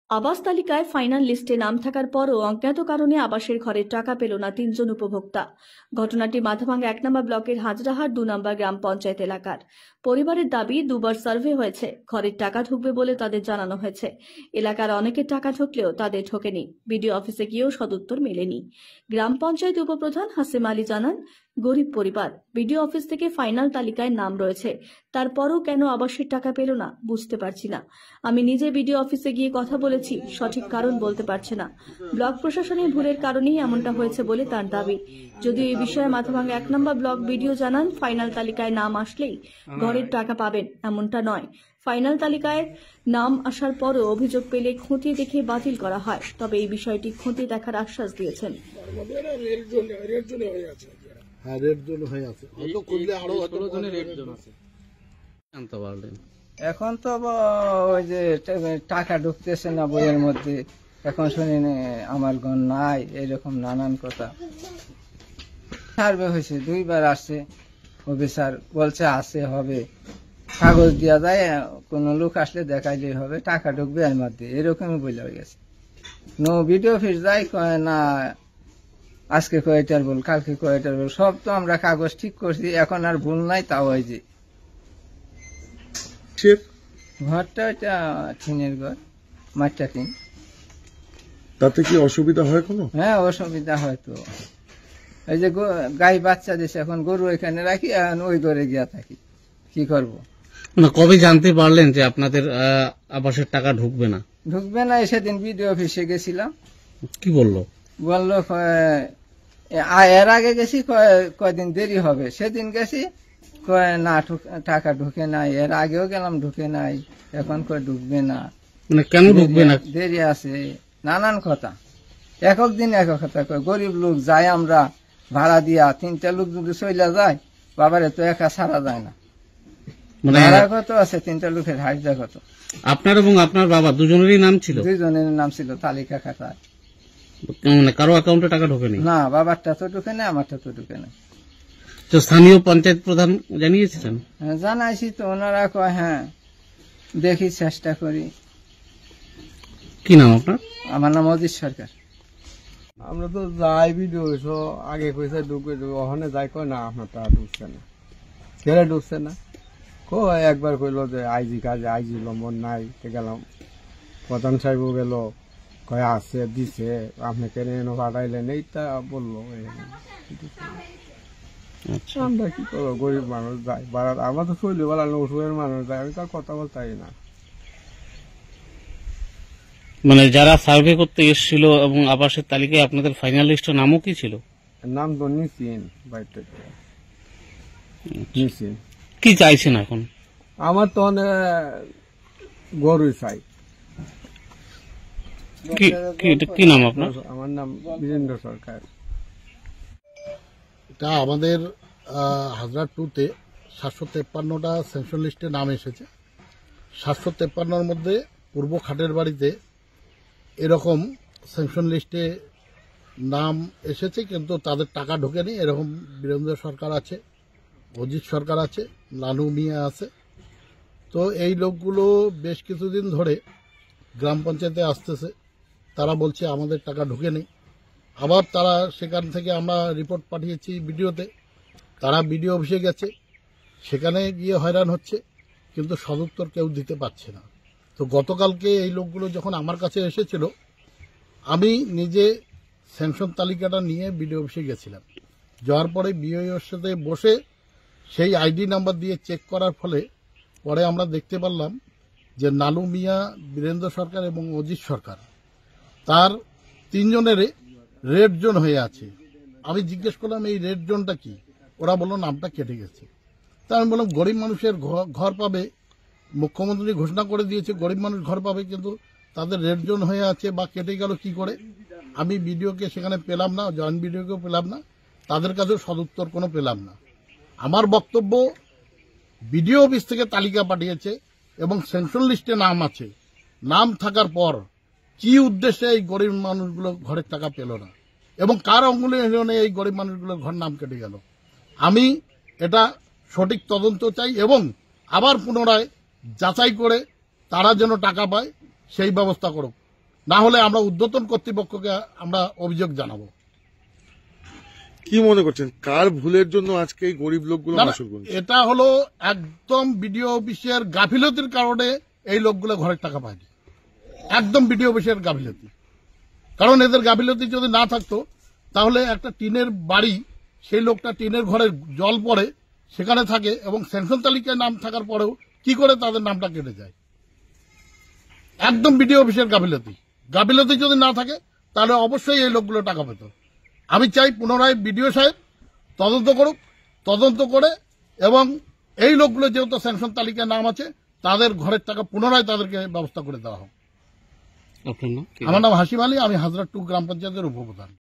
আবাস তালিকায় ফাইনাল লিস্টে নাম থাকার পরও অজ্ঞাত কারণে আবাসের ঘরের টাকা পেল না ৩ জন উপভোক্তা। ঘটনাটি মাথাভাঙ্গা ১ নম্বর ব্লকের হাজরাহাট ২ নম্বর গ্রাম পঞ্চায়েত এলাকার। পরিবারের দাবি, দুবার সার্ভে হয়েছে, ঘরের টাকা ঢুকবে বলে তাদের জানানো হয়েছে। এলাকার অনেকের টাকা ঢুকলেও তাদের ঢোকেনি। বিডিও অফিসে গিয়েও সদুত্তর মেলেনি। গ্রাম পঞ্চায়েত উপপ্রধান হাসেম আলী জানান, গরিব পরিবার, বিডিও অফিস থেকে ফাইনাল তালিকায় নাম রয়েছে, তারপরও কেন আবাসের টাকা পেল না বুঝতে পারছি না। আমি নিজে বিডিও অফিসে গিয়ে কথা বলেছি, সঠিক কারণ বলতে পারছে না। ব্লক প্রশাসনের ভুলের কারণেই এমনটা হয়েছে বলে তার দাবি। যদিও এই বিষয়ে মাথাভাঙ্গা ১ নম্বর ব্লক বিডিও জানান, ফাইনাল তালিকায় নাম আসলেই ঘরের টাকা পাবেন এমনটা নয়। ফাইনাল তালিকায় নাম আসার পরও অভিযোগ পেলে খতিয়ে দেখে বাতিল করা হয়। তবে এই বিষয়টি খতিয়ে দেখার আশ্বাস দিয়েছেন। এখন তো ওই যে টাকা ঢুকতেছে না বইয়ের মধ্যে, এখন শুনি আমার ঘর নাই, এরকম নানান কথা। সার্ভে হয়েছে, 2 বার আসছে, অফিসার বলছে আছে, হবে, কাগজ দেওয়া যায়, কোনো লোক আসলে দেখাইলেই হবে, টাকা ঢুকবে এর মধ্যে, এরকমই বলে হয়ে গেছে। নো বিডিও অফিস যাই কয় না, আজকে কয়টার বল, কালকে কয়টার বল, সব তো আমরা কাগজ ঠিক করছি, এখন আর ভুল নাই। তাও ওই যে ঘরটা ওইটা টিনের ঘর, মাঠটা টিন। তাতে কি অসুবিধা হয় কোনো? হ্যাঁ, অসুবিধা হয় তো। এই যে গাই বাচ্চা দিছে, এখন গরু এখানে রাখি, এখন ওই ঘরে গিয়া থাকি, কি করব। না, কবে জানতে পারলেন যে আপনাদের আবাসের টাকা ঢুকবে না? ঢুকবে না, সেদিন বিডিও অফিসে গেছিলাম। কি বললো? বললো এর আগে গেছি, কয়দিন দেরি হবে, সেদিন গেছি, কয় না টাকা ঢুকে নাই, এর আগেও গেলাম ঢুকে নাই, এখন কয় ঢুকবে না। মানে কেন ঢুকবে না? দেরি আছে, নানান কথা, একক দিন একক কথা কয়। গরিব লোক যাই আমরা ভাড়া দিয়া, 3টা লোক যদি চইলা যায়, বাবারে তো একা ছাড়া যায় না। মানে ভাড়া কত আছে, 3টা লোকের হাজিরা কত। আপনার এবং আপনার বাবা দুজনেরই নাম ছিল? 2 জনের নাম ছিল তালিকা খাতায়। মানে কারো অ্যাকাউন্টে টাকা ঢোকেনি? না, বাবারটা তো ঢুকে না, আমারটা তো ঢুকে না। তো স্থানীয় পঞ্চায়েত প্রধান জানিয়েছিলেন? হ্যাঁ, জানাইছি তো, ওনারা কয় হ্যাঁ দেখি, চেষ্টা করি। কি নাম আপনার? আমার নাম অজিত সরকার। আমরা তো যাই ভিডিও আগে কইছে ঢুকবে, ওখানে যাই কয় না আপনার তা ঢুকছে না, কেড়ে ঢুকছে না। কয় একবার কইলো যে আইজি কাজে, আইজি নম্বর নাই, গেলাম, প্রধান সাহেবও গেল, কয় আছে, দিছে, আপনি কেন এনে পাঠাইলেন, এইটা বললো। আমরা কি করবো, গরিব মানুষ যাই, আমরা তো চলি বেড়ানো, ওষুধের মানুষ যাই, আমি তার কথা বলতাই না। মানে যারা সার্ভে করতে এসেছিল এবং আবাসের তালিকায় আপনাদের ফাইনাল লিস্টের নামও কি ছিল? নাম তো নিচিন, বাইরে নিচিন। কি চাইছেন এখন? আমার তো গরুই চাই। কি নাম আপনার? আমার নাম বীরেন্দ্র সরকার। এটা আমাদের হাজরা 2-তে 753টা স্যাংশন লিস্টে নাম এসেছে। 753-র মধ্যে পূর্ব খাটের বাড়িতে এরকম স্যাংশন লিস্টে নাম এসেছে, কিন্তু তাদের টাকা ঢোকেনি। এরকম বীরেন্দ্র সরকার আছে, অজিত সরকার আছে, লালু মিয়া আছে। তো এই লোকগুলো বেশ কিছুদিন ধরে গ্রাম পঞ্চায়েতে আসতেছে, তারা বলছে আমাদের টাকা ঢোকেনি। আবার তারা সেখান থেকে আমরা রিপোর্ট পাঠিয়েছি বিডিওতে, তারা বিডিও অফিসে গেছে, সেখানে গিয়ে হয়রান হচ্ছে, কিন্তু সদুত্তর কেউ দিতে পারছে না। তো গতকালকে এই লোকগুলো যখন আমার কাছে এসেছিল, আমি নিজে স্যাংশন তালিকাটা নিয়ে বিডিও অফিসে গেছিলাম। যাওয়ার পরে বিওর সাথে বসে সেই আইডি নাম্বার দিয়ে চেক করার ফলে পরে আমরা দেখতে পারলাম যে লালু মিয়া, বীরেন্দ্র সরকার এবং অজিত সরকার, তার 3 জনের রেড জোন হয়ে আছে। আমি জিজ্ঞেস করলাম এই রেড জোনটা কি, ওরা বললো নামটা কেটে গেছে। তা আমি বললাম গরিব মানুষের ঘর পাবে, মুখ্যমন্ত্রী ঘোষণা করে দিয়েছে গরিব মানুষ ঘর পাবে, কিন্তু তাদের রেড জোন হয়ে আছে বা কেটে গেল কি করে। আমি বিডিওকে সেখানে পেলাম না, জয়েন্ট বিডিওকেও পেলাম না, তাদের কাছেও সদুত্তর কোনো পেলাম না। আমার বক্তব্য, বিডিও অফিস থেকে তালিকা পাঠিয়েছে এবং সেন্ট্রাল লিস্টে নাম আছে, নাম থাকার পর কি উদ্দেশ্যে এই গরিব মানুষগুলো ঘরের টাকা পেল না এবং কার অঙ্গুলে এই গরিব মানুষগুলোর ঘর নাম কেটে গেল। আমি এটা সঠিক তদন্ত চাই এবং আবার পুনরায় যাচাই করে তারা যেন টাকা পায় সেই ব্যবস্থা করুক। না হলে আমরা ঊর্ধ্বতন কর্তৃপক্ষকে আমরা অভিযোগ জানাবো। কি মনে করছেন কার ভুলের জন্য আজকে এই গরিব লোকগুলো না, না, মাসুল করছে? এটা হলো একদম বিডিও অফিসের গাফিলতির কারণে এই লোকগুলো ঘরের টাকা পায়নি। একদম বিডিও অফিসের গাফিলতি। কারণ এদের গাফিলতি যদি না থাকতো তাহলে একটা টিনের বাড়ি, সেই লোকটা টিনের ঘরে জল পড়ে সেখানে থাকে এবং স্যাংশন তালিকায় নাম থাকার পরেও কি করে তাদের নামটা কেটে যায়। একদম বিডিও অফিসের গাফিলতি। গাফিলতি যদি না থাকে তাহলে অবশ্যই এই লোকগুলো টাকা পেত। আমি চাই পুনরায় বিডিও সাহেব তদন্ত করুক, তদন্ত করে এবং এই লোকগুলো যেহেতু স্যাংশন তালিকায় নাম আছে তাদের ঘরের টাকা পুনরায় তাদেরকে ব্যবস্থা করে দেওয়া হোক। আপনার নাম কি? আমার নাম হাসিম আলী, আমি হাজরা 2 গ্রাম পঞ্চায়েতের উপপ্রধান।